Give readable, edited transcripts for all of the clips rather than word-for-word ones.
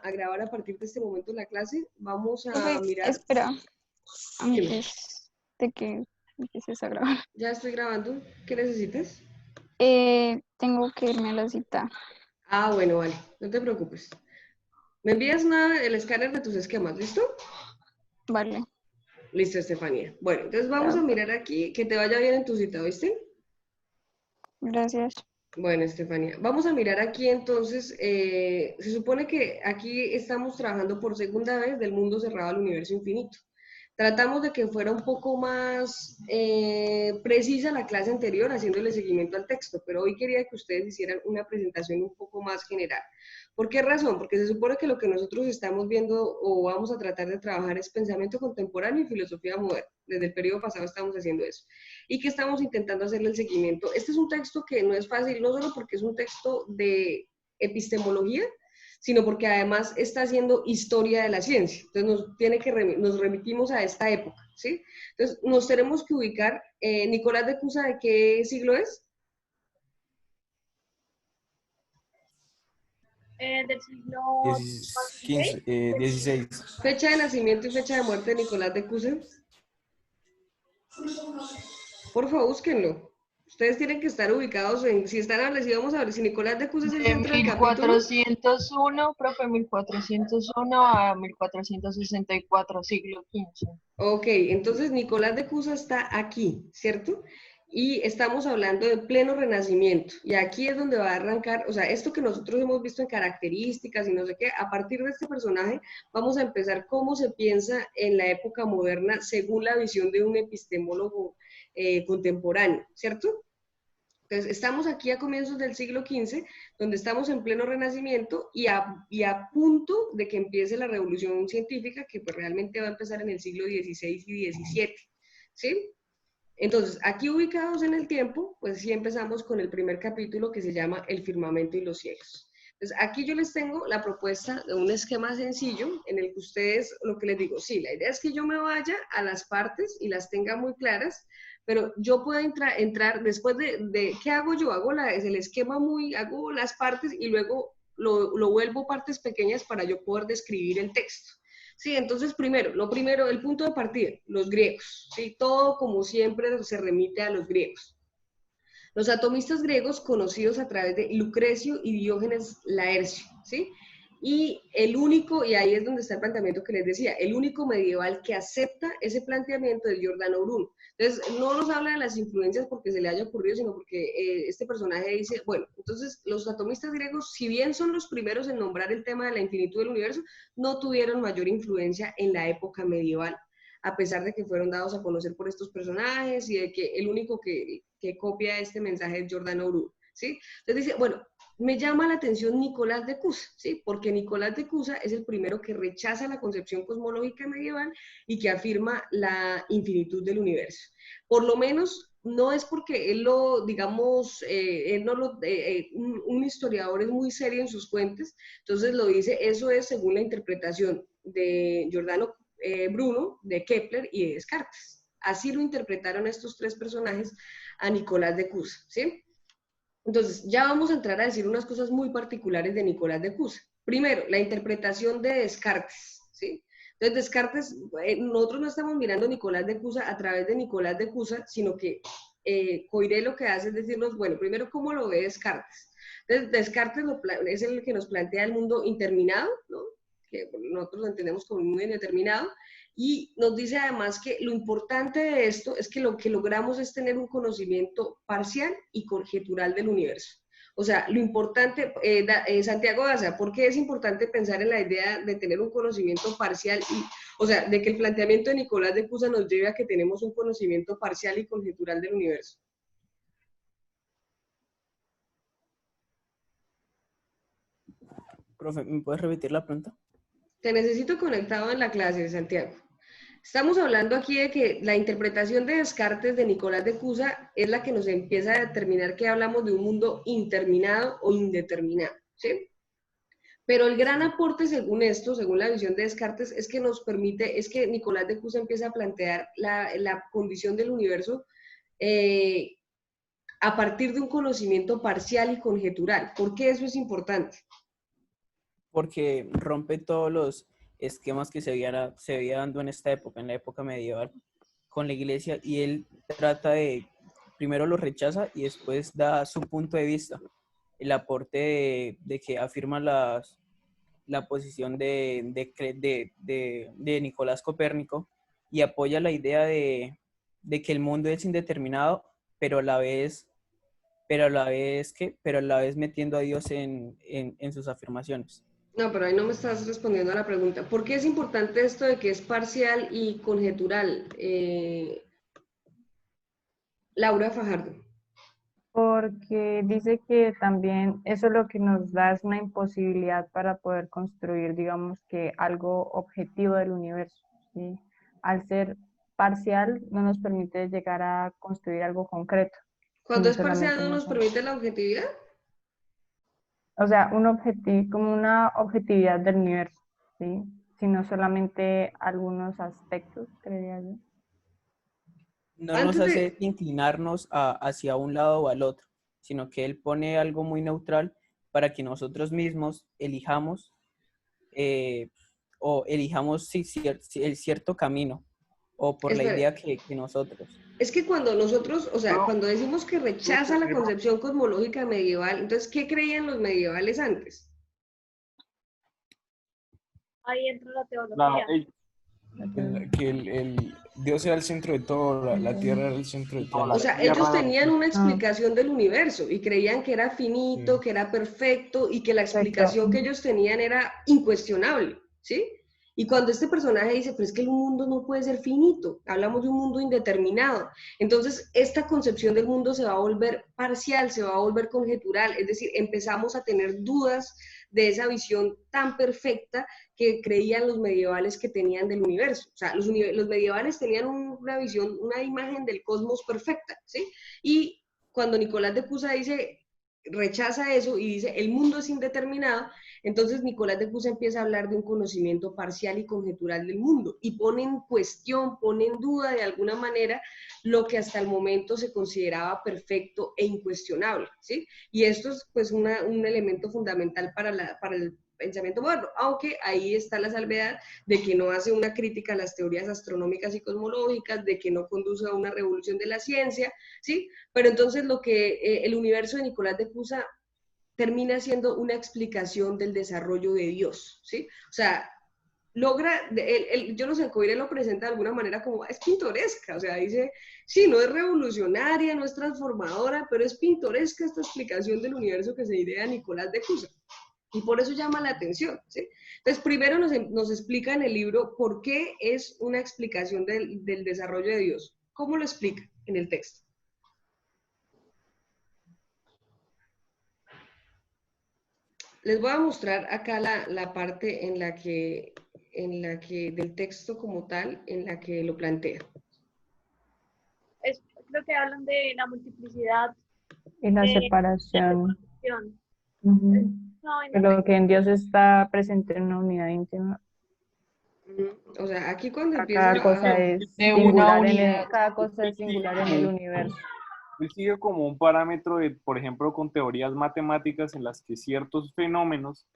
a grabar a partir de este momento la clase. Vamos a Profe, mirar. espera, Dime. antes de que empieces a grabar. Ya estoy grabando. ¿Qué necesitas? Tengo que irme a la cita. Ah, bueno, vale. No te preocupes. Me envías el escáner de tus esquemas, ¿listo? Vale, Listo, Estefanía. Bueno, entonces vamos a chao. mirar aquí, que te vaya bien en tu cita, ¿viste? Gracias. Bueno, Estefanía, vamos a mirar aquí entonces, se supone que aquí estamos trabajando por segunda vez del mundo cerrado al universo infinito. Tratamos de que fuera un poco más precisa la clase anterior, haciéndole seguimiento al texto, pero hoy quería que ustedes hicieran una presentación un poco más general. ¿Por qué razón? Porque se supone que lo que nosotros estamos viendo o vamos a tratar de trabajar es pensamiento contemporáneo y filosofía moderna. Desde el periodo pasado estamos haciendo eso. Y que estamos intentando hacerle el seguimiento. Este es un texto que no es fácil, no solo porque es un texto de epistemología, sino porque además está haciendo historia de la ciencia. Entonces nos remitimos a esta época, ¿sí? Entonces nos tenemos que ubicar, Nicolás de Cusa, ¿de qué siglo es? Del siglo 15, 16. Fecha de nacimiento y fecha de muerte de Nicolás de Cusa. Por favor, búsquenlo. Ustedes tienen que estar ubicados en, si están si vamos a ver, si Nicolás de Cusa es el de centro del capítulo. 1401, profe, 1401 a 1464, siglo XV. Ok, entonces Nicolás de Cusa está aquí, ¿cierto? Y estamos hablando de pleno renacimiento. Y aquí es donde va a arrancar, o sea, esto que nosotros hemos visto en características y no sé qué, a partir de este personaje vamos a empezar cómo se piensa en la época moderna según la visión de un epistemólogo contemporáneo, ¿cierto? Entonces, estamos aquí a comienzos del siglo XV, donde estamos en pleno renacimiento y a punto de que empiece la revolución científica, que pues realmente va a empezar en el siglo XVI y XVII, ¿sí? Entonces, aquí ubicados en el tiempo, pues sí empezamos con el primer capítulo que se llama El firmamento y los cielos. Entonces, aquí yo les tengo la propuesta de un esquema sencillo en el que ustedes, lo que les digo, sí, la idea es que yo me vaya a las partes y las tenga muy claras, pero yo puedo entrar después ¿qué hago yo? Hago el esquema hago las partes y luego lo vuelvo partes pequeñas para yo poder describir el texto. Sí, entonces primero, el punto de partida, los griegos, ¿sí? Todo como siempre se remite a los griegos. Los atomistas griegos conocidos a través de Lucrecio y Diógenes Laercio, ¿sí? Y ahí es donde está el planteamiento que les decía, el único medieval que acepta ese planteamiento es Giordano Bruno. Entonces, no nos habla de las influencias porque se le haya ocurrido, sino porque este personaje dice, bueno, entonces los atomistas griegos, si bien son los primeros en nombrar el tema de la infinitud del universo, no tuvieron mayor influencia en la época medieval, a pesar de que fueron dados a conocer por estos personajes y de que el único que copia este mensaje es Giordano Bruno, ¿sí? Entonces dice, bueno, me llama la atención Nicolás de Cusa, ¿sí? Porque Nicolás de Cusa es el primero que rechaza la concepción cosmológica medieval y que afirma la infinitud del universo. Por lo menos no es porque él lo, digamos, un historiador es muy serio en sus fuentes, entonces lo dice, eso es según la interpretación de Giordano Bruno, de Kepler y de Descartes. Así lo interpretaron estos tres personajes a Nicolás de Cusa, ¿sí? Entonces, ya vamos a entrar a decir unas cosas muy particulares de Nicolás de Cusa. Primero, la interpretación de Descartes, ¿sí? Entonces, Descartes, nosotros no estamos mirando a Nicolás de Cusa a través de Nicolás de Cusa, sino que Coiré lo que hace es decirnos, bueno, primero, ¿cómo lo ve Descartes? Entonces, Descartes es el que nos plantea el mundo interminado, ¿no? Que nosotros lo entendemos como un mundo indeterminado, y nos dice además que lo importante de esto es que lo que logramos es tener un conocimiento parcial y conjetural del universo. O sea, lo importante, Santiago Daza, ¿por qué es importante pensar en la idea de tener un conocimiento parcial o sea, de que el planteamiento de Nicolás de Cusa nos lleve a que tenemos un conocimiento parcial y conjetural del universo? Profe, ¿me puedes repetir la pregunta? Te necesito conectado en la clase, Santiago. Estamos hablando aquí de que la interpretación de Descartes de Nicolás de Cusa es la que nos empieza a determinar que hablamos de un mundo interminado o indeterminado, ¿sí? Pero el gran aporte según esto, según la visión de Descartes, es que Nicolás de Cusa empieza a plantear la condición del universo a partir de un conocimiento parcial y conjetural. ¿Por qué eso es importante? porque rompe todos los esquemas que se veía dando en esta época, en la época medieval, con la iglesia, y él trata de, primero lo rechaza y después da su punto de vista, el aporte de que afirma la posición de Nicolás Copérnico y apoya la idea de que el mundo es indeterminado, pero a la vez metiendo a Dios en sus afirmaciones. No, pero ahí no me estás respondiendo a la pregunta. ¿Por qué es importante esto de que es parcial y conjetural? Laura Fajardo. Porque dice que también eso lo que nos da es una imposibilidad para poder construir, digamos que algo objetivo del universo, ¿sí? Al ser parcial no nos permite llegar a construir algo concreto. Cuando sino es parcial solamente no nos permite la objetividad. O sea, un objetivo, como una objetividad del universo, ¿sí? Sino solamente algunos aspectos, creería yo. No Antes nos hace de- inclinarnos hacia un lado o al otro, sino que él pone algo muy neutral para que nosotros mismos elijamos el cierto camino o por la Espera, idea que nosotros. es que cuando nosotros, o sea, No, cuando decimos que rechaza la concepción cosmológica medieval, entonces, ¿qué creían los medievales antes? Ahí entra la la- teología. el- Que el Dios era el centro de todo, la tierra era el centro de todo. O sea, Tierra- ellos tenían una explicación del universo y creían que era finito, Sí. que era perfecto y que la Perfecto. explicación que ellos tenían era incuestionable, ¿sí? Y cuando este personaje dice, pero es que el mundo no puede ser finito, hablamos de un mundo indeterminado, entonces esta concepción del mundo se va a volver parcial, se va a volver conjetural, es decir, empezamos a tener dudas de esa visión tan perfecta que creían los medievales que tenían del universo. O sea, los medievales tenían una visión, una imagen del cosmos perfecta, ¿sí? Y cuando Nicolás de Cusa rechaza eso y dice, el mundo es indeterminado, entonces Nicolás de Cusa empieza a hablar de un conocimiento parcial y conjetural del mundo y pone en cuestión, pone en duda de alguna manera lo que hasta el momento se consideraba perfecto e incuestionable, ¿sí? Y esto es pues un elemento fundamental para el pensamiento moderno, aunque ahí está la salvedad de que no hace una crítica a las teorías astronómicas y cosmológicas, de que no conduce a una revolución de la ciencia, ¿sí? Pero entonces lo que el universo de Nicolás de Cusa termina siendo una explicación del desarrollo de Dios, ¿sí? O sea, logra, yo no sé, Coire lo presenta de alguna manera como, es pintoresca, o sea, dice, sí, no es revolucionaria, no es transformadora, pero es pintoresca esta explicación del universo que se idea Nicolás de Cusa. Y por eso llama la atención, ¿sí? Entonces, primero nos explica en el libro por qué es una explicación del desarrollo de Dios. ¿Cómo lo explica en el texto? Les voy a mostrar acá la parte en la que del texto como tal, en la que lo plantea. Creo que hablan de la multiplicidad. Y la de separación. la separación. Ujú. No, Que lo que en Dios está presente en una unidad íntima. O sea, aquí cuando empieza Cada cosa es de una singular unidad. cada cosa es singular en el universo. Él sigue como un parámetro de, por ejemplo, con teorías matemáticas en las que ciertos fenómenos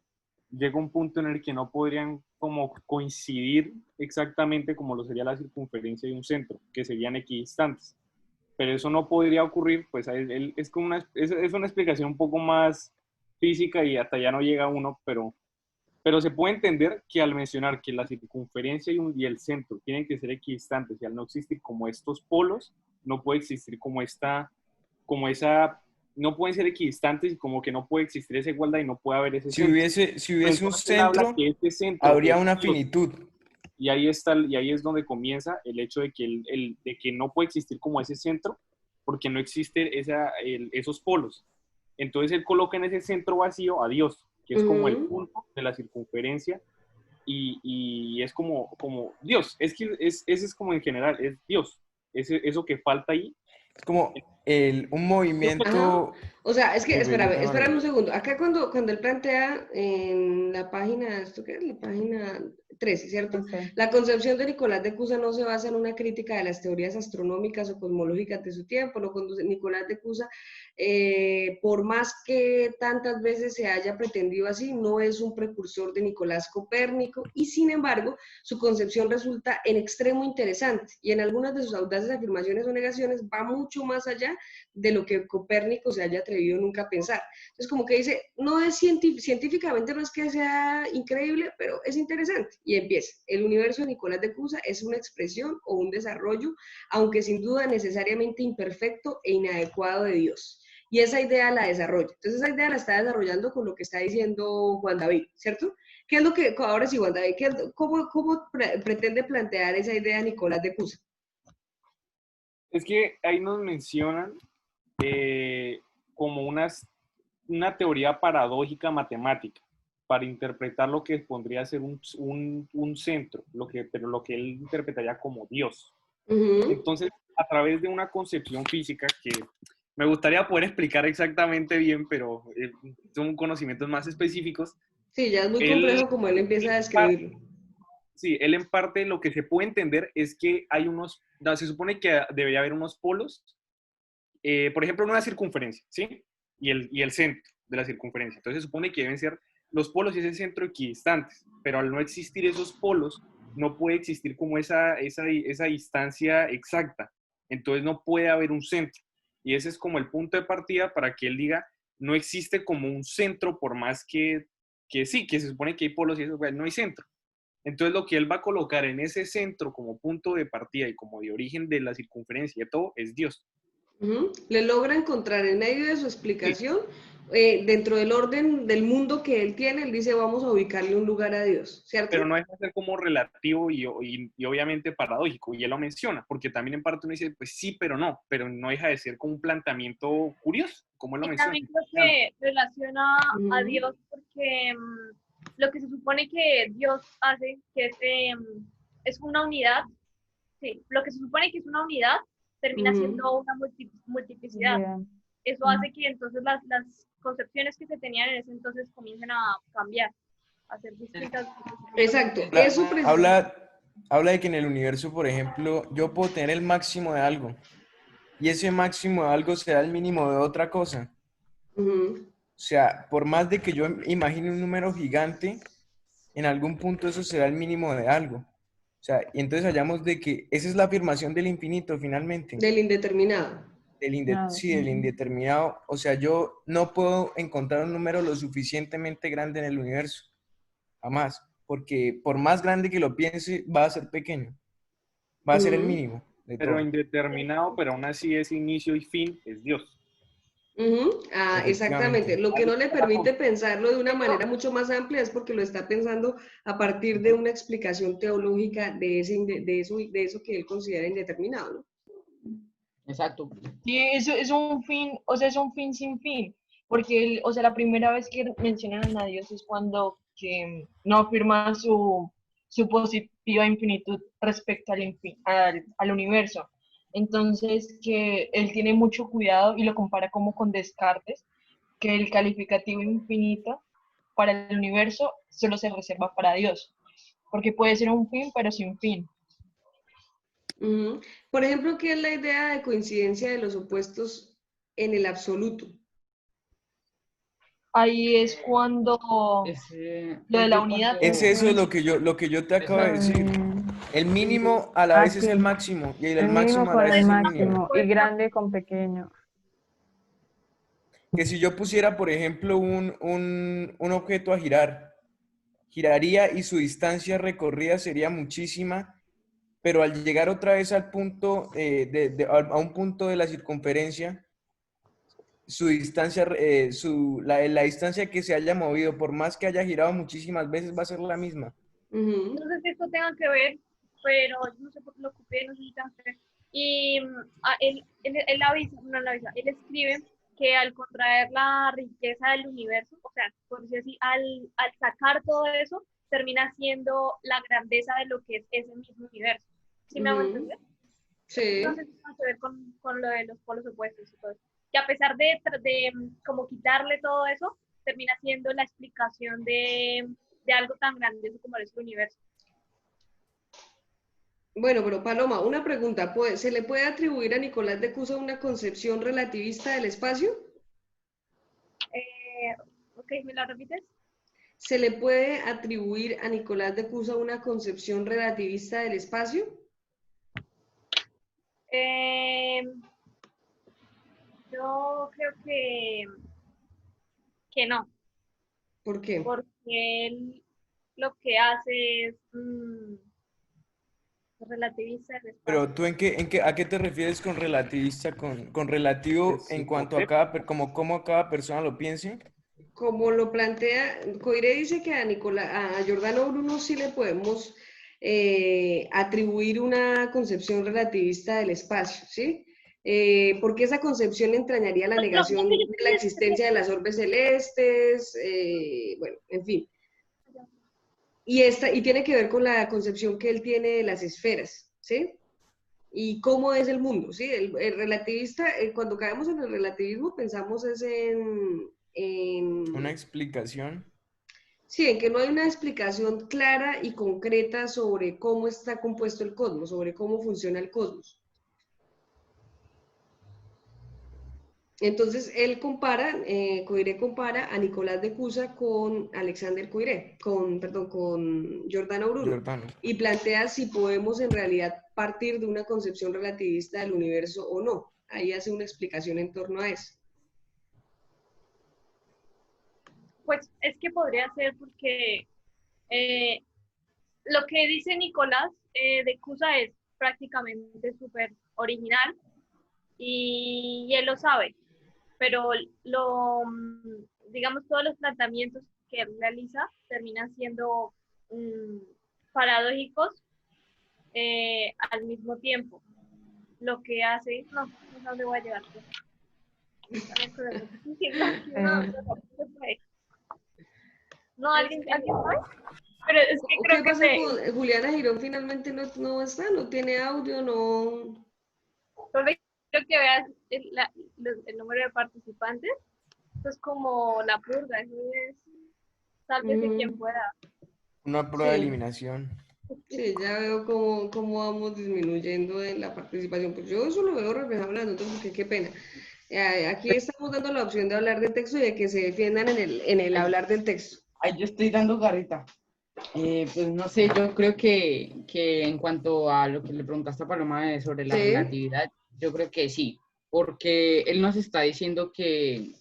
llega un punto en el que no podrían como coincidir exactamente como lo sería la circunferencia de un centro, que serían equidistantes. Pero eso no podría ocurrir, pues es como es una explicación un poco más física y hasta ya no llega uno, pero se puede entender que al mencionar que la circunferencia y el centro tienen que ser equidistantes y al no existir como estos polos, no puede existir como no pueden ser equidistantes y como que no puede existir esa igualdad y no puede haber ese Si centro. hubiese un Entonces, él habla centro, que este centro habría es una Dios. finitud. Y ahí es donde comienza el hecho de que, de que no puede existir como ese centro porque no existe esos polos. Entonces él coloca en ese centro vacío a Dios, que es como el punto de la circunferencia y es como Dios. Ese es como en general, es Dios. Eso que falta ahí. Es como un movimiento. O sea, es que, Sí, espérame un segundo. Acá cuando él plantea en la página, ¿esto qué es? La página 13, ¿cierto? Sí. La concepción de Nicolás de Cusa no se basa en una crítica de las teorías astronómicas o cosmológicas de su tiempo. Nicolás de Cusa, por más que tantas veces se haya pretendido así, no es un precursor de Nicolás Copérnico y, sin embargo, su concepción resulta en extremo interesante y en algunas de sus audaces afirmaciones o negaciones va mucho más allá de lo que Copérnico se haya atrevido nunca a pensar. Entonces, como que dice, no es científicamente no es que sea increíble, pero es interesante. Y empieza, el universo de Nicolás de Cusa es una expresión o un desarrollo, aunque sin duda necesariamente imperfecto e inadecuado de Dios. Y esa idea la desarrolla. Entonces, esa idea la está desarrollando con lo que está diciendo Juan David, ¿cierto? ¿Qué es lo que, ahora sí, Juan David, cómo pretende plantear esa idea Nicolás de Cusa? Es que ahí nos mencionan como una teoría paradójica matemática para interpretar lo que podría ser un centro, pero lo que él interpretaría como Dios. Entonces, a través de una concepción física que me gustaría poder explicar exactamente bien, pero son conocimientos más específicos. Sí, ya es muy complejo como él empieza a describirlo. Sí, él en parte lo que se puede entender es que se supone que debería haber unos polos, por ejemplo, una circunferencia, ¿sí? Y el centro de la circunferencia. Entonces se supone que deben ser los polos y ese centro equidistantes, pero al no existir esos polos, no puede existir como esa distancia exacta. Entonces no puede haber un centro. Y ese es como el punto de partida para que él diga, no existe como un centro, por más que sí, que se supone que hay polos y eso, bueno, no hay centro. Entonces lo que él va a colocar en ese centro como punto de partida y como de origen de la circunferencia y de todo es Dios. Le logra encontrar en medio de su explicación, dentro del orden del mundo que él tiene, él dice vamos a ubicarle un lugar a Dios, ¿cierto? Pero no deja de ser como relativo y obviamente paradójico, y él lo menciona, porque también en parte uno dice, pues sí, pero no deja de ser como un planteamiento curioso, como él lo Y menciona. también creo que relaciona a Dios porque lo que se supone que Dios hace, que es una unidad, sí, lo que se supone que es una unidad termina siendo una multiplicidad. Bien. Eso hace que entonces las concepciones que se tenían en ese entonces comiencen a cambiar, a ser distintas. Exacto, eso Habla de que en el universo, por ejemplo, yo puedo tener el máximo de algo y ese máximo de algo será el mínimo de otra cosa. O sea, por más de que yo imagine un número gigante, en algún punto eso será el mínimo de algo. O sea, y entonces hallamos de que esa es la afirmación del infinito finalmente. Del indeterminado. Sí, del indeterminado. O sea, yo no puedo encontrar un número lo suficientemente grande en el universo. Jamás. Porque por más grande que lo piense, va a ser pequeño. Va a ser el mínimo de Pero todo. indeterminado, pero aún así es inicio y fin, es Dios. Exactamente. Lo que no le permite pensarlo de una manera mucho más amplia es porque lo está pensando a partir de una explicación teológica de eso que él considera indeterminado, ¿no? Exacto. Sí, eso es un fin, o sea, es un fin sin fin, porque, o sea, la primera vez que mencionan a Dios es cuando que no afirma su positiva infinitud respecto al universo. Entonces, que él tiene mucho cuidado y lo compara como con Descartes, que el calificativo infinito para el universo solo se reserva para Dios, porque puede ser un fin, pero sin fin. Por ejemplo, ¿qué es la idea de coincidencia de los opuestos en el absoluto? Ahí es cuando lo de la unidad. Es eso lo que yo te acabo de decir. El mínimo a la vez es el máximo y el mínimo máximo a la con vez el es el mínimo. máximo y grande con pequeño. Que si yo pusiera, por ejemplo, un objeto a girar, giraría y su distancia recorrida sería muchísima, pero al llegar otra vez al punto, a un punto de la circunferencia, su distancia, la distancia que se haya movido, por más que haya girado muchísimas veces, va a ser la misma. No sé si esto tenga que ver, pero no sé por qué lo ocupé, no sé si tenga que ver. Y él avisa, no lo avisa, él escribe que al contraer la riqueza del universo, o sea, por decir así, al sacar todo eso, termina siendo la grandeza de lo que es ese mismo universo. ¿Sí me hago entender? Sí. No sé si tiene que ver con lo de los polos opuestos y todo eso. Que a pesar de como quitarle todo eso, termina siendo la explicación de algo tan grandioso como es el universo. Bueno, pero Paloma, una pregunta. ¿Se le puede atribuir a Nicolás de Cusa una concepción relativista del espacio? Ok, ¿me la repites? ¿Se le puede atribuir a Nicolás de Cusa una concepción relativista del espacio? Eh, yo creo que no, ¿Por qué? porque él lo que hace es relativista el espacio. Pero tú ¿a qué te refieres con relativista, con relativo Es en cuanto a hipotético. como cómo cada persona lo piense? Como lo plantea, Coiré dice que a Giordano Bruno sí le podemos atribuir una concepción relativista del espacio, ¿sí? Porque esa concepción entrañaría la No, negación que yo de la existencia de las orbes celestes, bueno, en fin. Y tiene que ver con la concepción que él tiene de las esferas, ¿sí? Y cómo es el mundo, ¿sí? El relativista, cuando caemos en el relativismo, pensamos es Una explicación. sí, en que no hay una explicación clara y concreta sobre cómo está compuesto el cosmos, sobre cómo funciona el cosmos. Entonces, Coiré compara a Nicolás de Cusa con Alexander Coiré, con Giordano Bruno, Giordano. y plantea si podemos en realidad partir de una concepción relativista del universo o no. Ahí hace una explicación en torno a eso. Pues es que podría ser porque lo que dice Nicolás de Cusa es prácticamente súper original y él lo sabe, pero digamos, todos los planteamientos que él realiza terminan siendo paradójicos al mismo tiempo. Lo que hace, no sé dónde voy a llegar. También con no, alguien sabe, pero es que creo ¿Qué que pasa con Juliana Girón? Finalmente no está, no tiene audio, no... solo quiero que veas el número de participantes. Esto es como la purga, eso es sálvese quien pueda. Una prueba de Sí. eliminación. Sí, ya veo cómo vamos disminuyendo en la participación. Pues yo eso lo veo reflejado en las notas porque qué pena. Aquí estamos dando la opción de hablar de texto y de que se defiendan en el hablar del texto. Ahí yo estoy dando garrita. Pues no sé, yo creo que en cuanto a lo que le preguntaste a Paloma sobre la Sí. relatividad, yo creo que sí, porque él nos está diciendo que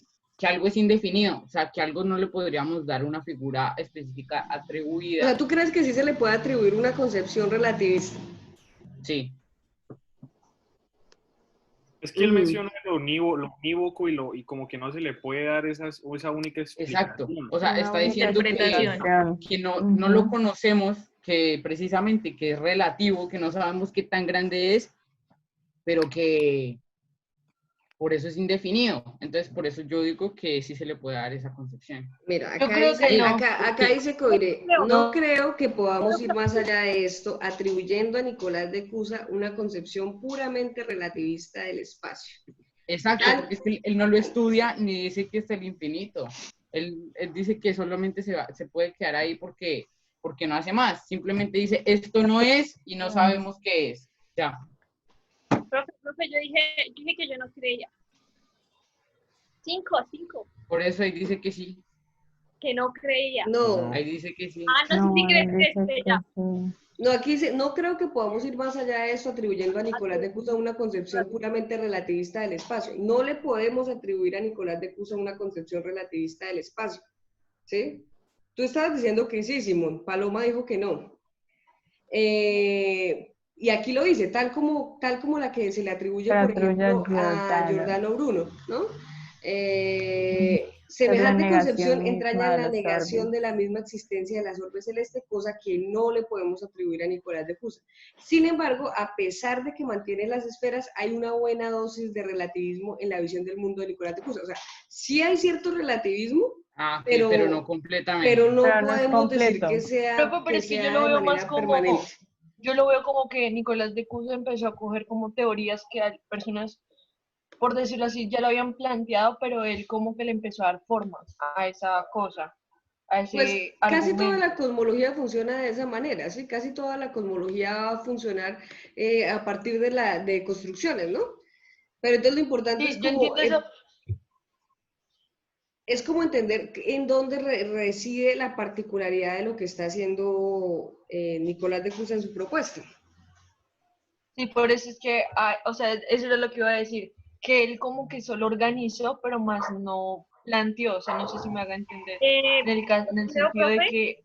algo es indefinido, o sea, que algo no le podríamos dar una figura específica O atribuida. sea, ¿tú crees que sí se le puede atribuir una concepción relativista? Sí, Es que él menciona lo unívoco y como que no se le puede dar esa única exacto. explicación. O sea, Una está única diciendo explicación. que no lo Ujú. conocemos, que precisamente que es relativo, que no sabemos qué tan grande es, pero que por eso es indefinido. Entonces, por eso yo digo que sí se le puede dar esa concepción. Mira, Yo creo que no. acá dice Coiré, Creo, no No, creo que podamos ir más allá de esto, atribuyendo a Nicolás de Cusa una concepción puramente relativista del espacio. Exacto, Tal- porque es que él no lo estudia ni dice que es el infinito. Él dice que solamente se puede quedar ahí porque no hace más. Simplemente dice, esto no es y no sabemos qué es. Ya. profe, yo dije que yo no creía. 5, Por eso ahí dice que sí. que no creía. No, Ahí dice que sí. Ah, no sé No, si crees él que dice que ya. sí. no, aquí dice, no creo que podamos ir más allá de eso atribuyendo a Nicolás de Cusa una concepción puramente relativista del espacio. No le podemos atribuir a Nicolás de Cusa una concepción relativista del espacio. ¿Sí? Tú estabas diciendo que sí, Simón. Paloma dijo que no. Y aquí lo dice, tal como la que se le atribuye, por Patrulla ejemplo, a Giordano. Giordano Bruno, ¿no? Sobre la Semejante negación concepción entraña misma en de la las negación orbes. de la misma existencia de las orbes celestes, cosa que no le podemos atribuir a Nicolás de Cusa. Sin embargo, a pesar de que mantiene las esferas, hay una buena dosis de relativismo en la visión del mundo de Nicolás de Cusa. O sea, sí hay cierto relativismo, Ah, ok, pero no pero completamente. no Pero no es podemos decir completo. Profe, pero que es que yo sea lo de veo más manera permanente. yo lo veo como que Nicolás de Cusa empezó a coger como teorías que hay personas, por decirlo así, ya lo habían planteado, pero él como que le empezó a dar formas a esa cosa. a Pues ese casi toda argumento. la cosmología funciona de esa manera, ¿sí? Casi toda la cosmología va a funcionar a partir de construcciones, ¿no? Pero entonces lo importante Sí, yo entiendo eso. es como entender en dónde reside la particularidad de lo que está haciendo Nicolás de Cusa en su propuesta. Sí, por eso es que, o sea, eso era lo que iba a decir, que él como que solo organizó, pero más no planteó, o sea, no sé si me haga entender, en el Creo, sentido de profe, que,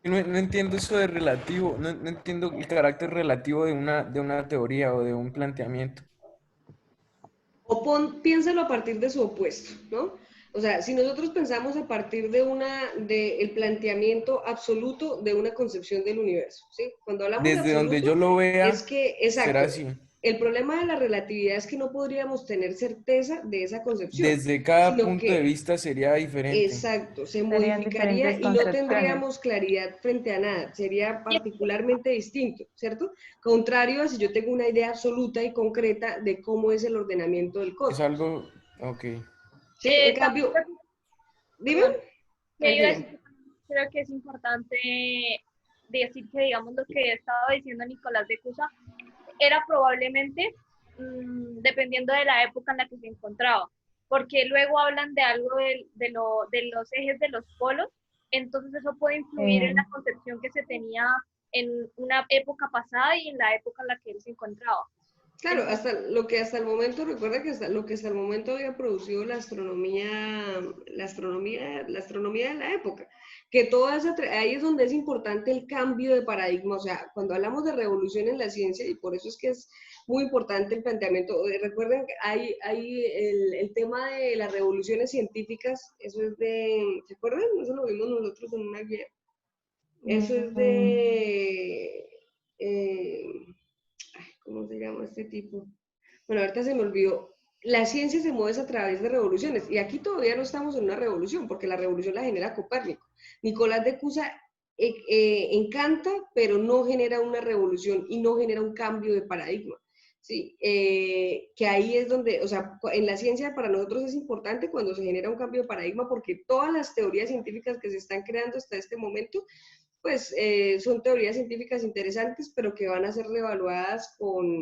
No entiendo eso de relativo, no entiendo el carácter relativo de una teoría o de un planteamiento. O piénsalo a partir de su opuesto, ¿no? O sea, si nosotros pensamos a partir de el planteamiento absoluto de una concepción del universo, ¿sí? Cuando hablamos de Desde donde yo absoluto, lo es vea, que, será exacto, así. el problema de la relatividad es que no podríamos tener certeza de esa concepción, Desde cada sino punto de que vista sería diferente. exacto, se Serían modificaría diferentes y no concepciones. tendríamos claridad frente a nada, sería particularmente distinto, ¿cierto? Contrario a si yo tengo una idea absoluta y concreta de cómo es el ordenamiento del Es cosmos. algo, ok. Sí, en también, cambio, dime, perdón, que iba a tranquila. decir que creo que es importante decir que, digamos, lo que estaba diciendo Nicolás de Cusa era probablemente dependiendo de la época en la que se encontraba, porque luego hablan de algo de los ejes de los polos, entonces eso puede influir en la concepción que se tenía en una época pasada y en la época en la que él se encontraba. Claro, hasta lo que hasta el momento, recuerda que lo que hasta el momento había producido la astronomía de la época, que toda esa, ahí es donde es importante el cambio de paradigma, o sea, cuando hablamos de revolución en la ciencia, y por eso es que es muy importante el planteamiento, recuerden que hay el tema de las revoluciones científicas, eso es ¿se acuerdan? Eso lo vimos nosotros en una guía, eso es eh, ¿cómo se llama este tipo? Bueno, ahorita se me olvidó. La ciencia se mueve a través de revoluciones y aquí todavía no estamos en una revolución porque la revolución la genera Copérnico. Nicolás de Cusa encanta, pero no genera una revolución y no genera un cambio de paradigma. Sí, que ahí es donde, o sea, en la ciencia para nosotros es importante cuando se genera un cambio de paradigma porque todas las teorías científicas que se están creando hasta este momento pues son teorías científicas interesantes, pero que van a ser reevaluadas con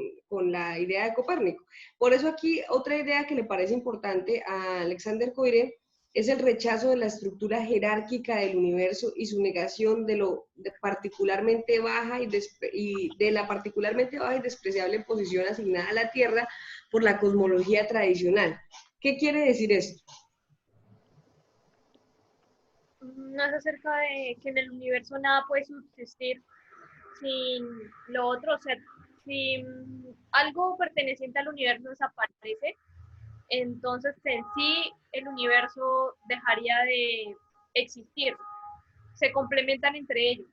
la idea de Copérnico. Por eso aquí otra idea que le parece importante a Alexander Coiré es el rechazo de la estructura jerárquica del universo y su negación de particularmente baja y de la particularmente baja y despreciable posición asignada a la Tierra por la cosmología tradicional. ¿Qué quiere decir esto? No es acerca de que en el universo nada puede subsistir sin lo otro, o sea, si algo perteneciente al universo desaparece, entonces en sí el universo dejaría de existir, se complementan entre ellos.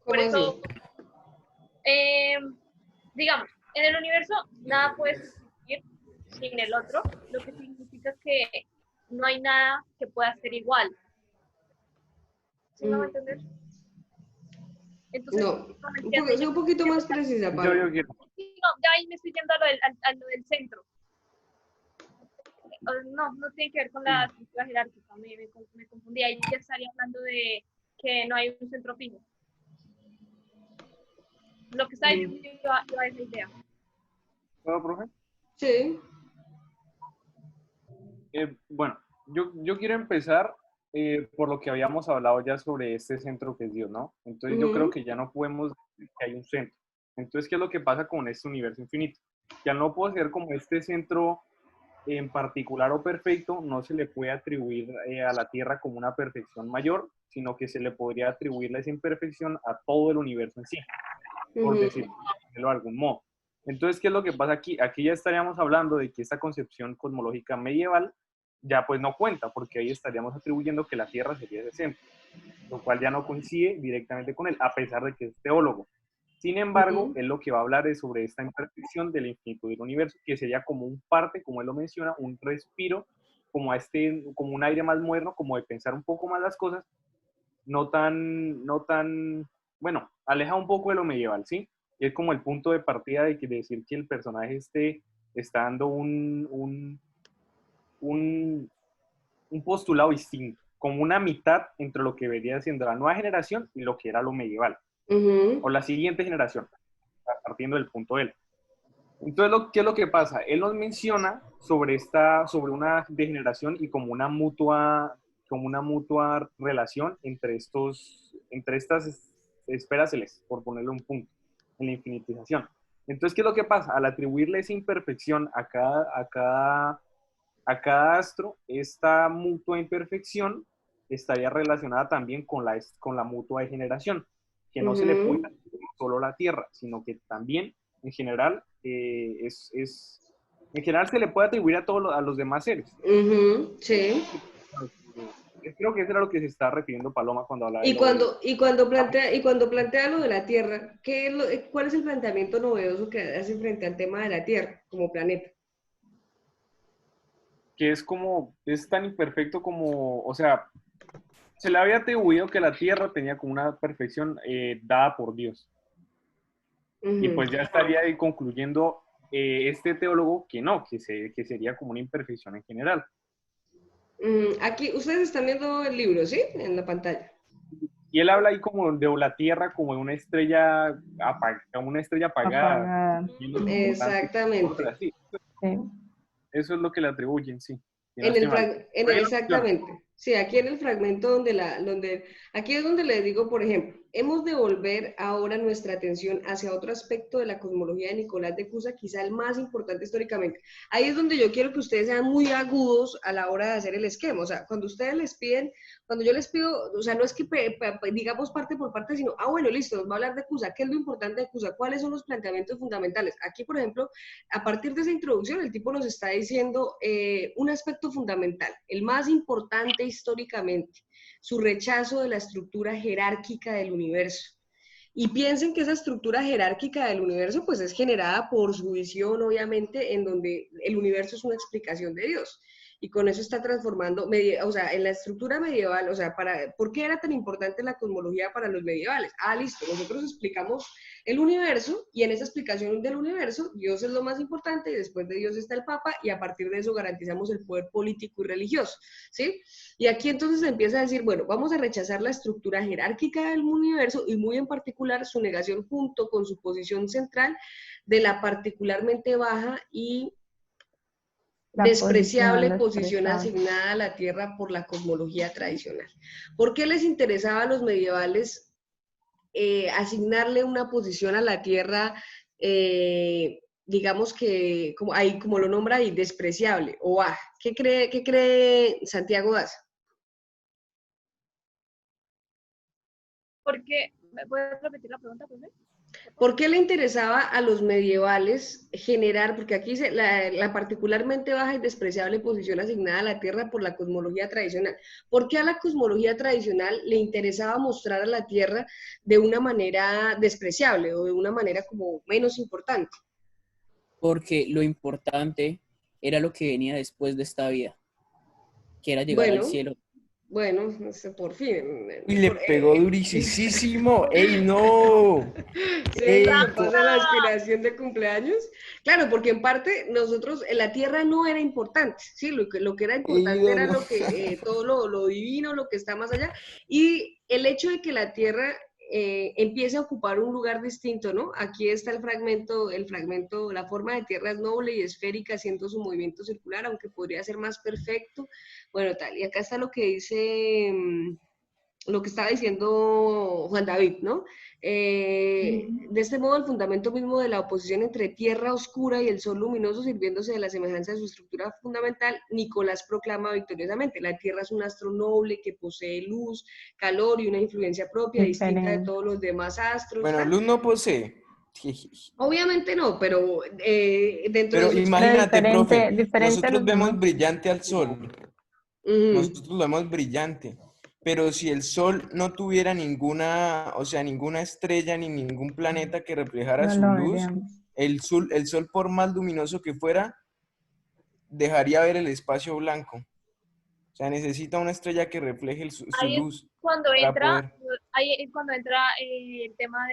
Por ¿Cómo así? eso, eh, digamos, en el universo nada puede subsistir sin el otro, lo que significa que no hay nada que pueda ser igual. ¿Sí me va a entender? Entonces, No, yo un poquito más precisa, Pablo. quiero. no, ya ahí me estoy yendo a lo del centro. No, no tiene que ver con la estructura jerárquica, me confundí. Ahí ya estaría hablando de que no hay un centro fijo. Lo que está diciendo yo a esa idea. ¿Puedo, profe? Sí. Bueno, yo quiero empezar por lo que habíamos hablado ya sobre este centro que es Dios, ¿no? Entonces yo creo que ya no podemos decir que hay un centro. Entonces, ¿qué es lo que pasa con este universo infinito? Ya no puedo ser como este centro en particular o perfecto, no se le puede atribuir a la Tierra como una perfección mayor, sino que se le podría atribuir esa imperfección a todo el universo en sí, por decirlo de algún modo. Entonces, ¿qué es lo que pasa aquí? Aquí ya estaríamos hablando de que esta concepción cosmológica medieval ya pues no cuenta, porque ahí estaríamos atribuyendo que la Tierra sería ese centro, lo cual ya no coincide directamente con él, a pesar de que es teólogo. Sin embargo, él lo que va a hablar es sobre esta imperfección del infinito del universo, que sería como un parte, como él lo menciona, un respiro, como, como un aire más moderno, como de pensar un poco más las cosas, no tan, bueno, aleja un poco de lo medieval, ¿sí? Y es como el punto de partida de decir que el personaje está dando un postulado distinto, como una mitad entre lo que venía siendo la nueva generación y lo que era lo medieval, Ujú. o la siguiente generación, partiendo del punto de él. Entonces, ¿qué es lo que pasa? Él nos menciona sobre una degeneración y como una mutua relación entre estas esferas celestes, por ponerle un punto, en la infinitización. Entonces, ¿qué es lo que pasa? Al atribuirle esa imperfección a cada astro, esta mutua imperfección estaría relacionada también con la mutua degeneración, que no se le puede Ujú. atribuir solo a la Tierra, sino que también, en general, en general se le puede atribuir a los demás seres. Ujú, sí. Creo que eso era lo que se está refiriendo Paloma cuando habla de Y lo del... cuando plantea lo de la Tierra, ¿cuál es el planteamiento novedoso que hace frente al tema de la Tierra como planeta? Que es tan imperfecto como, o sea, se le había atribuido que la Tierra tenía como una perfección dada por Dios. Y Ujú. pues ya estaría ahí concluyendo este teólogo que no, que sería como una imperfección en general. Aquí, ustedes están viendo el libro, ¿sí? En la pantalla. Y él habla ahí como de la Tierra como de una estrella apagada. Apagada. Y lo importante, Exactamente. así. Sí. Eso es lo que le atribuyen, sí. Si no estoy mal. Ahí lo menciona. Exactamente. Sí, aquí en el fragmento aquí es donde les digo, por ejemplo, hemos de volver ahora nuestra atención hacia otro aspecto de la cosmología de Nicolás de Cusa, quizá el más importante históricamente. Ahí es donde yo quiero que ustedes sean muy agudos a la hora de hacer el esquema. O sea, cuando yo les pido, o sea, no es que digamos parte por parte, sino, bueno, listo, nos va a hablar de Cusa, ¿qué es lo importante de Cusa? ¿Cuáles son los planteamientos fundamentales? Aquí, por ejemplo, a partir de esa introducción, el tipo nos está diciendo un aspecto fundamental, el más importante históricamente, su rechazo de la estructura jerárquica del universo. Y piensen que esa estructura jerárquica del universo pues es generada por su visión, obviamente, en donde el universo es una explicación de Dios. Y con eso está transformando, o sea, en la estructura medieval, o sea, ¿por qué era tan importante la cosmología para los medievales? Listo, nosotros explicamos el universo y en esa explicación del universo, Dios es lo más importante y después de Dios está el Papa y a partir de eso garantizamos el poder político y religioso, ¿sí? Y aquí entonces se empieza a decir, bueno, vamos a rechazar la estructura jerárquica del universo y muy en particular su negación junto con su posición central de la particularmente baja y La despreciable posición despreciable. asignada a la Tierra por la cosmología tradicional. ¿Por qué les interesaba a los medievales asignarle una posición a la Tierra, digamos que, como lo nombra ahí, despreciable o baja? ¿Qué cree Santiago Daza? Porque, ¿me puedes repetir la pregunta, profe? ¿Por qué le interesaba a los medievales generar, porque aquí dice la particularmente baja y despreciable posición asignada a la Tierra por la cosmología tradicional? ¿Por qué a la cosmología tradicional le interesaba mostrar a la Tierra de una manera despreciable o de una manera como menos importante? Porque lo importante era lo que venía después de esta vida, que era llegar al Bueno, cielo. bueno, por fin. Y le pegó durísimo. ¡Ey, no! ¿Sí? ¡Ey! ¿Se pasa la aspiración de cumpleaños? Claro, porque en parte nosotros, la Tierra no era importante, ¿sí? Lo que era ¡Ey, importante no, era no! todo lo divino, lo que está más allá, y el hecho de que la Tierra empiece a ocupar un lugar distinto, ¿no? Aquí está el fragmento, la forma de Tierra es noble y esférica, haciendo su movimiento circular, aunque podría ser más perfecto, bueno, tal, y acá está lo que dice... lo que estaba diciendo Juan David, ¿no? De este modo, el fundamento mismo de la oposición entre tierra oscura y el sol luminoso, sirviéndose de la semejanza de su estructura fundamental, Nicolás proclama victoriosamente: la tierra es un astro noble que posee luz, calor y una influencia propia, distinta de Diferente. todos los demás astros. Bueno, ¿Tal? luz no posee. Obviamente no, pero dentro de Pero su Pero imagínate, profe, diferente a nosotros los vemos demás. brillante al sol. explicación. Nosotros lo vemos brillante. Pero si el sol no tuviera ninguna, o sea, ninguna estrella ni ningún planeta que reflejara No su lo luz, veríamos. el sol por más luminoso que fuera, dejaría ver el espacio blanco. O sea, necesita una estrella que refleje su Ahí es luz cuando para entra, poder... ahí es cuando entra el tema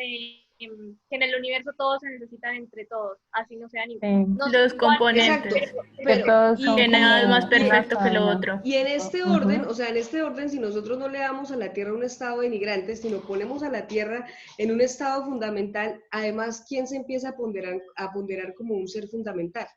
que en el universo todos se necesitan entre todos, así no sean Sí. no sé Los cuál, componentes. Exacto. Que Pero, todos y, son Que nada es más como una perfecto que lo cadena. otro. y en este orden, Ujú. o sea, en este orden, si nosotros no le damos a la Tierra un estado denigrante, sino ponemos a la Tierra en un estado fundamental, además, ¿quién se empieza a ponderar como un ser fundamental?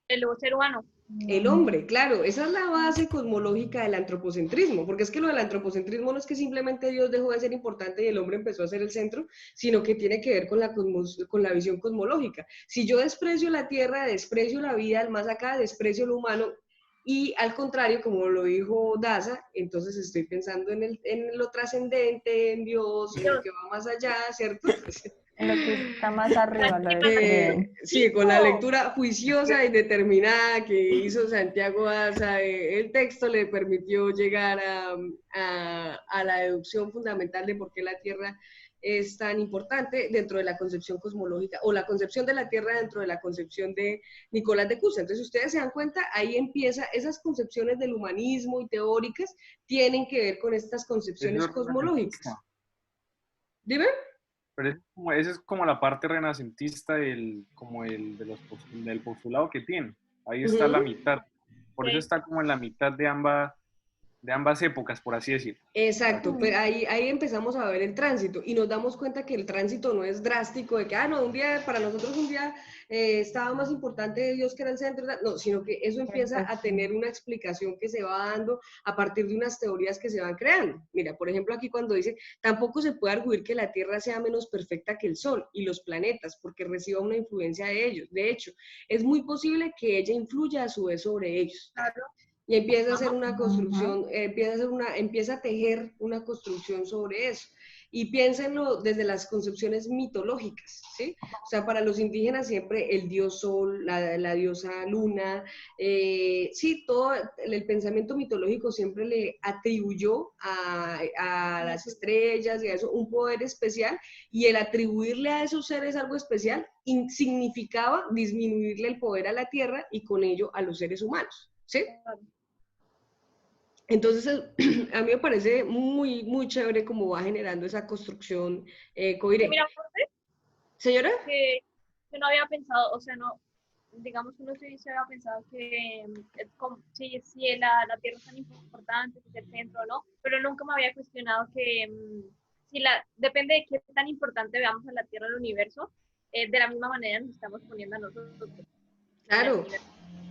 el ser humano. El hombre, claro, esa es la base cosmológica del antropocentrismo, porque es que lo del antropocentrismo no es que simplemente Dios dejó de ser importante y el hombre empezó a ser el centro, sino que tiene que ver con la visión cosmológica. Si yo desprecio la tierra, desprecio la vida, al más acá, desprecio lo humano, y al contrario, como lo dijo Daza, entonces estoy pensando en lo trascendente, en Dios, en lo que va más allá, ¿cierto? En lo que está más arriba, lo describen. Sí, con la lectura juiciosa y determinada que hizo Santiago Daza, el texto le permitió llegar a la deducción fundamental de por qué la Tierra es tan importante dentro de la concepción cosmológica, o la concepción de la Tierra dentro de la concepción de Nicolás de Cusa. Entonces, ustedes se dan cuenta, ahí empieza, esas concepciones del humanismo y teóricas tienen que ver con estas concepciones Eso es cosmológicas. renacentista. ¿Dime? Pero esa es como la parte renacentista del postulado que tiene. Ahí está la mitad. Por eso está como en la mitad de ambas épocas, por así decirlo. Exacto, pero ahí empezamos a ver el tránsito y nos damos cuenta que el tránsito no es drástico, de que, no, un día, para nosotros un día estaba más importante Dios que era el centro, no, sino que eso empieza a tener una explicación que se va dando a partir de unas teorías que se van creando. Mira, por ejemplo, aquí cuando dice, tampoco se puede arguir que la Tierra sea menos perfecta que el Sol y los planetas, porque reciba una influencia de ellos. De hecho, es muy posible que ella influya a su vez sobre ellos. Claro. Y empieza a hacer una construcción, empieza a tejer una construcción sobre eso. Y piénsenlo desde las concepciones mitológicas, ¿sí? O sea, para los indígenas siempre el dios sol, la diosa luna, sí, todo el pensamiento mitológico siempre le atribuyó a las estrellas y a eso un poder especial, y el atribuirle a esos seres algo especial significaba disminuirle el poder a la tierra y con ello a los seres humanos, ¿sí? Entonces, a mí me parece muy, muy chévere cómo va generando esa construcción coherente. Mira, ¿Señora? Que yo no había pensado, o sea, no, digamos que uno sí se había pensado que si la Tierra es tan importante, si es el centro o no, pero nunca me había cuestionado que depende de qué tan importante veamos a la Tierra en el universo, de la misma manera nos estamos poniendo a nosotros. Claro.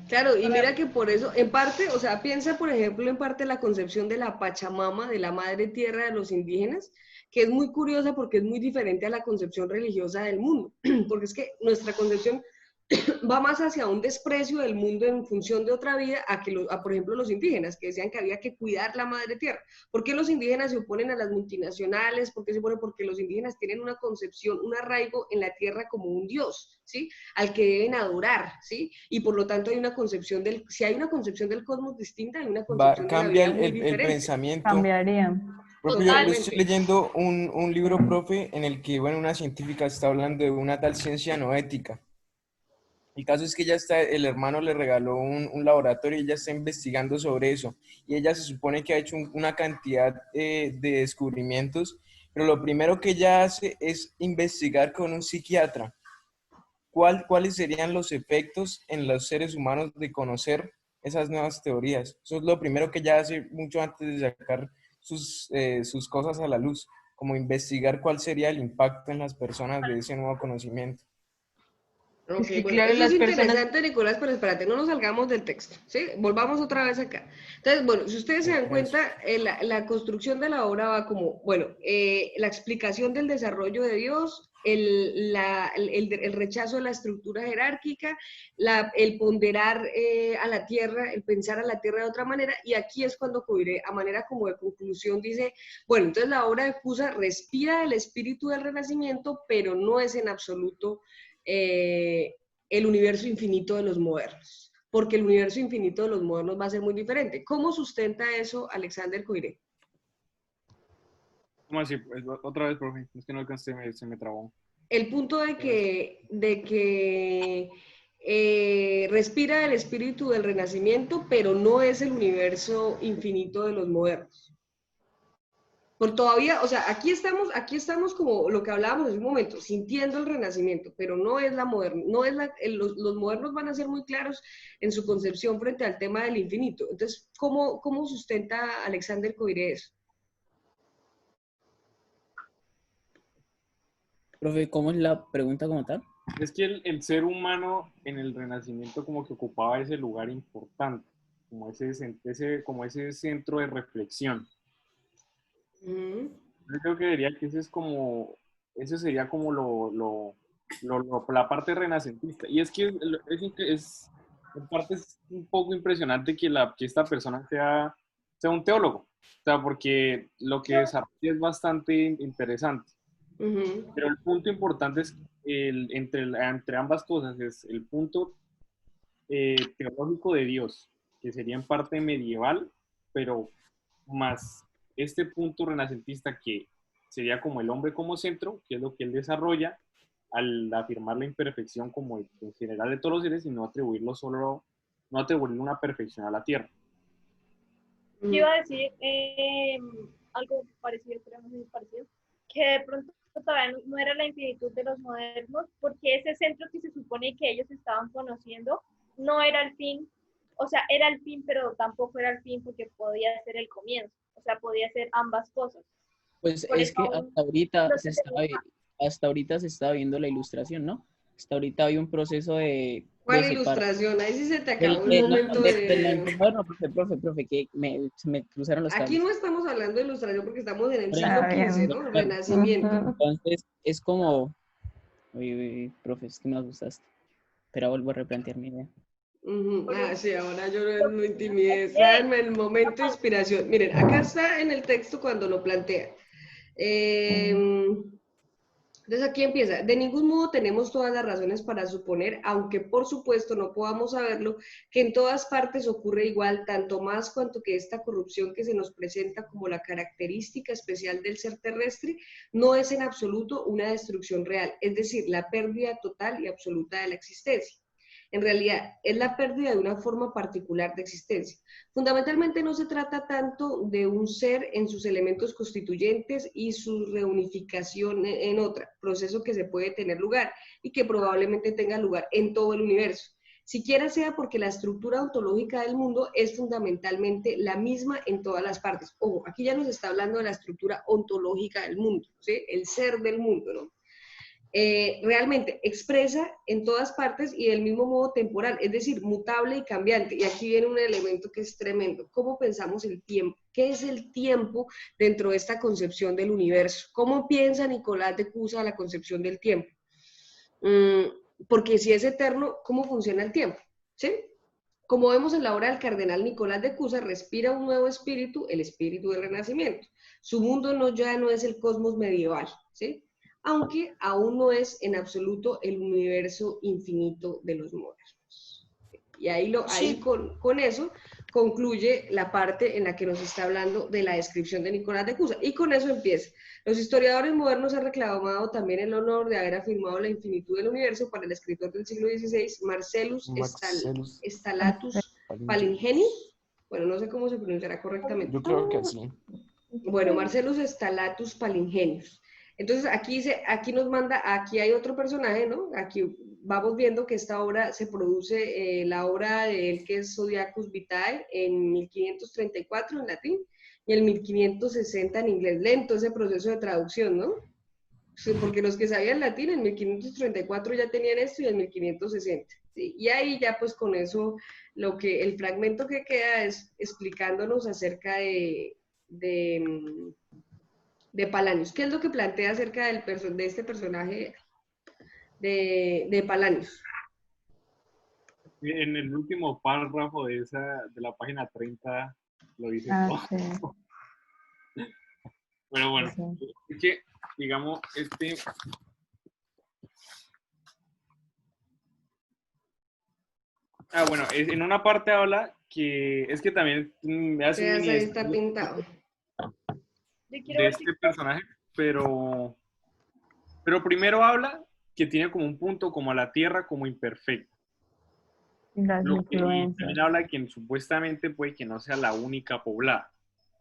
Claro, y mira que por eso, en parte, o sea, piensa, por ejemplo, en parte la concepción de la Pachamama, de la madre tierra de los indígenas, que es muy curiosa porque es muy diferente a la concepción religiosa del mundo, porque es que nuestra concepción va más hacia un desprecio del mundo en función de otra vida por ejemplo, los indígenas, que decían que había que cuidar la madre tierra. ¿Por qué los indígenas se oponen a las multinacionales? ¿Por qué se oponen? Porque los indígenas tienen una concepción, un arraigo en la tierra como un dios, ¿sí? Al que deben adorar, ¿sí? Y por lo tanto hay una concepción si hay una concepción del cosmos distinta, hay una concepción de la vida muy diferente. El pensamiento. Cambiaría. Yo estoy leyendo un libro, profe, en el que, bueno, una científica está hablando de una tal ciencia no ética. El caso es que el hermano le regaló un laboratorio y ella está investigando sobre eso. Y ella se supone que ha hecho una cantidad de descubrimientos, pero lo primero que ella hace es investigar con un psiquiatra cuáles serían los efectos en los seres humanos de conocer esas nuevas teorías. Eso es lo primero que ella hace mucho antes de sacar sus cosas a la luz, como investigar cuál sería el impacto en las personas de ese nuevo conocimiento. Ok, que, bueno, claro, eso las es personas- interesante, Nicolás, pero espérate, no nos salgamos del texto, ¿sí? Volvamos otra vez acá. Entonces, bueno, si ustedes se dan cuenta, la construcción de la obra va como, bueno, la explicación del desarrollo de Dios, el rechazo de la estructura jerárquica, el ponderar a la tierra, el pensar a la tierra de otra manera, y aquí es cuando Coiré, a manera como de conclusión, dice, bueno, entonces la obra de Cusa respira el espíritu del Renacimiento, pero no es en absoluto el universo infinito de los modernos, porque el universo infinito de los modernos va a ser muy diferente. ¿Cómo sustenta eso Alexander Coiré? ¿Cómo así? Otra vez, profe, es que no alcancé, se me trabó. El punto de que respira el espíritu del Renacimiento, pero no es el universo infinito de los modernos. Por todavía, o sea, aquí estamos como lo que hablábamos en un momento, sintiendo el renacimiento, pero no es la moderna, no es los modernos van a ser muy claros en su concepción frente al tema del infinito. Entonces, ¿cómo sustenta Alexander Coiré eso? Profe, ¿cómo es la pregunta como tal? Es que el ser humano en el Renacimiento como que ocupaba ese lugar importante, como ese centro de reflexión. Ujú. Yo creo que diría que ese sería como la parte renacentista. Y es que en parte es un poco impresionante que esta persona sea un teólogo, o sea, porque lo que desarrolla es bastante interesante. Ujú. Pero el punto importante es entre ambas cosas, es el punto teológico de Dios, que sería en parte medieval, pero más este punto renacentista que sería como el hombre como centro, que es lo que él desarrolla al afirmar la imperfección como en general de todos los seres y no atribuirle una perfección a la tierra. Yo iba a decir algo parecido, pero no sé si parecido, que de pronto todavía no era la infinitud de los modernos, porque ese centro que se supone que ellos estaban conociendo no era el fin, o sea, era el fin, pero tampoco era el fin porque podía ser el comienzo, o sea, podía ser ambas cosas. Pues Por es eso que aún no se hasta ahorita se estaba viendo la ilustración, ¿no? Hasta ahorita hay un proceso de ¿Cuál separar ilustración? Ahí sí se te acabó el momento de... bueno, profe, que se me cruzaron los Aquí cables. no estamos hablando de ilustración porque estamos en el Por siglo Está eso, XV, bien. ¿no? claro. Renacimiento. Ujú. Entonces, es como, uy, profe, es que me asustaste. Pero vuelvo a replantear mi idea. Ujú. por Ah, eso. sí, ahora yo lo intimidé. Está en el momento de inspiración. Miren, acá está en el texto cuando lo plantea. Entonces aquí empieza, de ningún modo tenemos todas las razones para suponer, aunque por supuesto no podamos saberlo, que en todas partes ocurre igual, tanto más cuanto que esta corrupción que se nos presenta como la característica especial del ser terrestre no es en absoluto una destrucción real, es decir, la pérdida total y absoluta de la existencia. En realidad, es la pérdida de una forma particular de existencia. Fundamentalmente no se trata tanto de un ser en sus elementos constituyentes y su reunificación en otra, proceso que se puede tener lugar y que probablemente tenga lugar en todo el universo. Siquiera sea porque la estructura ontológica del mundo es fundamentalmente la misma en todas las partes. Ojo, aquí ya nos está hablando de la estructura ontológica del mundo, ¿sí? El ser del mundo, ¿no? Realmente expresa en todas partes y del mismo modo temporal, es decir, mutable y cambiante. Y aquí viene un elemento que es tremendo. ¿Cómo pensamos el tiempo? ¿Qué es el tiempo dentro de esta concepción del universo? ¿Cómo piensa Nicolás de Cusa la concepción del tiempo? Porque si es eterno, ¿cómo funciona el tiempo? ¿Sí? Como vemos en la obra del cardenal Nicolás de Cusa, respira un nuevo espíritu, el espíritu del Renacimiento. Su mundo ya no es el cosmos medieval, ¿sí? Aunque aún no es en absoluto el universo infinito de los modernos. Y ahí con eso concluye la parte en la que nos está hablando de la descripción de Nicolás de Cusa. Y con eso empieza. Los historiadores modernos han reclamado también el honor de haber afirmado la infinitud del universo para el escritor del siglo XVI, Marcellus Stallatus Palingeni. Bueno, no sé cómo se pronunciará correctamente. Yo creo que sí. Bueno, Marcellus Stallatus Palingenius. Entonces aquí nos manda, aquí hay otro personaje, ¿no? Aquí vamos viendo que esta obra se produce, la obra de él que es Zodiacus Vitae en 1534 en latín y en 1560 en inglés. Lento ese proceso de traducción, ¿no? Sí, porque los que sabían latín en 1534 ya tenían esto y en 1560. ¿Sí? Y ahí ya pues con eso el fragmento que queda es explicándonos acerca de Palanius. ¿Qué es lo que plantea acerca de este personaje de Palanius? En el último párrafo de la página 30 lo dice todo. Sí, Pero bueno, sí. es que, digamos, bueno, en una parte habla que es que también me hace un mini Ahí está pintado. Yo quiero de ver este personaje, pero primero habla que tiene como un punto como a la Tierra como imperfecto. Las Y influencias. también habla que supuestamente puede que no sea la única poblada.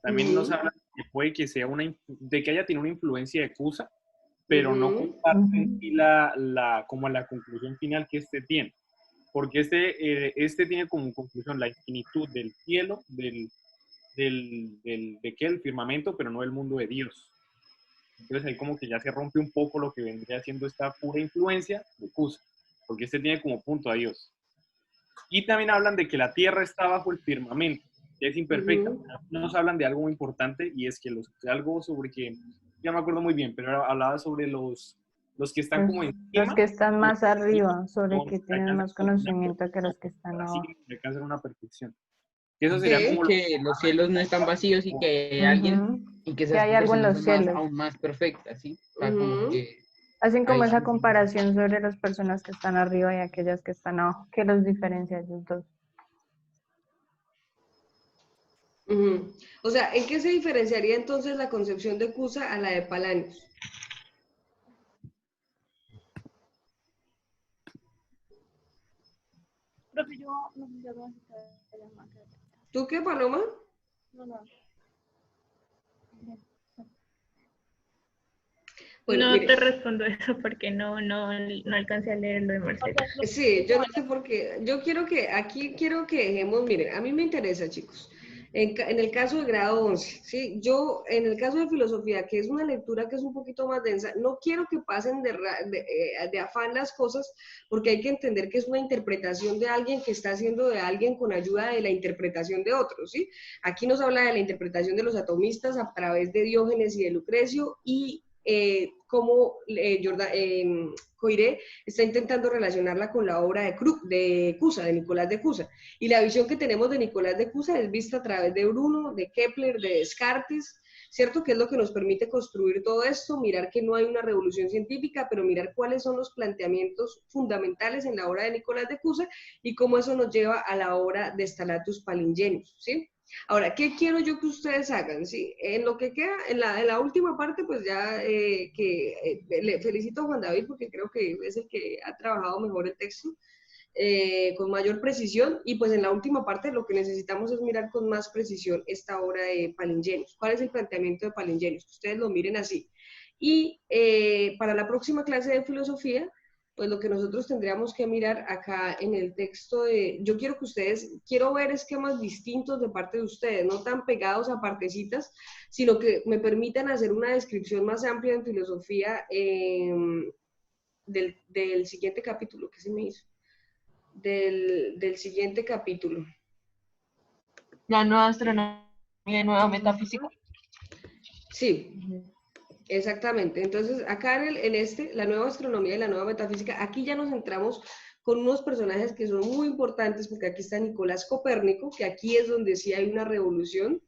También nos habla que puede que sea de que haya tenido una influencia de Cusa, pero no Ujú. comparten y como la conclusión final que este tiene. Porque este tiene como conclusión la infinitud del cielo, del firmamento, pero no del mundo de Dios. Entonces ahí como que ya se rompe un poco lo que vendría siendo esta pura influencia de Cusa, porque este tiene como punto a Dios. Y también hablan de que la tierra está bajo el firmamento, que es imperfecta. Ujú. Nos hablan de algo muy importante y es que algo sobre que, ya me acuerdo muy bien, pero hablaba sobre los que están como Los encima. que están más arriba, sobre son- que tienen más conocimiento que los que están Así abajo. que alcanzan una perfección. Y eso sería Sí. como Que los cielos no están vacíos y que hay alguien Ujú. y que Que esas hay algo en personas los son cielos. aún más perfectas, ¿sí? O sea, como Ujú. que Hacen como ahí esa sí. comparación sobre las personas que están arriba y aquellas que están abajo. ¿Qué los diferencia a ellos dos? Ujú. O sea, ¿en qué se diferenciaría entonces la concepción de Cusa a la de Palanius? Profe, yo no sé si ya voy a quitar la llamada. ¿Tú qué, Paloma? No. Bueno, No mire, te respondo eso porque no alcancé a leer lo de Mercedes. sí, yo no sé por qué. Yo quiero que dejemos, miren, a mí me interesa, chicos. En el caso de grado 11, ¿sí? Yo, en el caso de filosofía, que es una lectura que es un poquito más densa, no quiero que pasen de afán las cosas, porque hay que entender que es una interpretación de alguien que está haciendo de alguien con ayuda de la interpretación de otros, ¿sí? Aquí nos habla de la interpretación de los atomistas a través de Diógenes y de Lucrecio y cómo Coiré está intentando relacionarla con la obra de Cusa, de Nicolás de Cusa. Y la visión que tenemos de Nicolás de Cusa es vista a través de Bruno, de Kepler, de Descartes, ¿cierto? Que es lo que nos permite construir todo esto, mirar que no hay una revolución científica, pero mirar cuáles son los planteamientos fundamentales en la obra de Nicolás de Cusa y cómo eso nos lleva a la obra de Stalatus Palingenius, ¿sí? Ahora, ¿qué quiero yo que ustedes hagan? ¿Sí? En lo que queda, en la última parte, pues ya le felicito a Juan David porque creo que es el que ha trabajado mejor el texto, con mayor precisión, y pues en la última parte lo que necesitamos es mirar con más precisión esta obra de Palingenius. ¿Cuál es el planteamiento de Palingenius? Que ustedes lo miren así. Y para la próxima clase de filosofía, pues lo que nosotros tendríamos que mirar acá en el texto yo quiero que ustedes, quiero ver esquemas distintos de parte de ustedes, no tan pegados a partecitas, sino que me permitan hacer una descripción más amplia en filosofía del siguiente capítulo, ¿qué se me hizo? Del siguiente capítulo. La nueva astronomía, nueva metafísica. Sí, exactamente. Entonces, acá la nueva astronomía y la nueva metafísica, aquí ya nos entramos con unos personajes que son muy importantes, porque aquí está Nicolás Copérnico, que aquí es donde sí hay una revolución.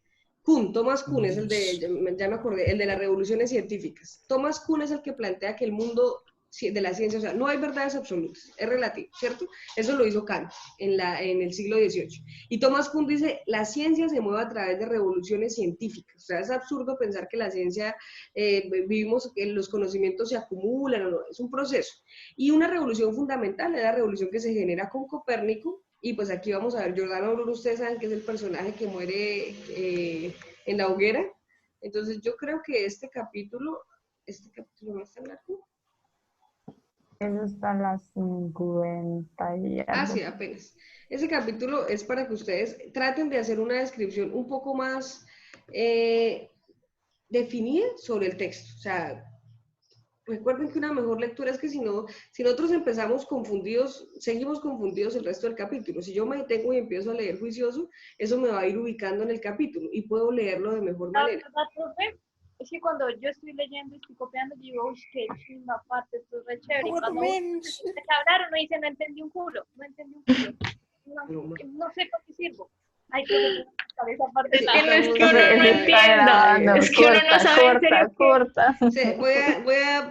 Thomas Kuhn es ya me acordé, el de las revoluciones científicas. Thomas Kuhn es el que plantea que el mundo de la ciencia, o sea, no hay verdades absolutas, es relativo, ¿cierto? Eso lo hizo Kant en el siglo XVIII. Y Thomas Kuhn dice, la ciencia se mueve a través de revoluciones científicas. O sea, es absurdo pensar que la ciencia, vivimos, que los conocimientos se acumulan, no, es un proceso. Y una revolución fundamental es la revolución que se genera con Copérnico, y pues aquí vamos a ver, Giordano Bruno, ustedes saben que es el personaje que muere en la hoguera. Entonces yo creo que este capítulo no está en largo. Eso está a las 50 y algo. Sí, apenas. Ese capítulo es para que ustedes traten de hacer una descripción un poco más definida sobre el texto. O sea, recuerden que una mejor lectura es que si nosotros empezamos confundidos, seguimos confundidos el resto del capítulo. Si yo me detengo y empiezo a leer juicioso, eso me va a ir ubicando en el capítulo y puedo leerlo de mejor manera. La verdad, profe, es que cuando yo estoy leyendo, estoy copiando, digo, uy, qué chimba parte, esto es re chévere. Y cuando hablaron, me dice, no entendí un culo. No sé para qué sirvo. Ay, profe, esa parte Es que no es que uno no entienda, es que uno no sabe en serio corta. Sí, voy a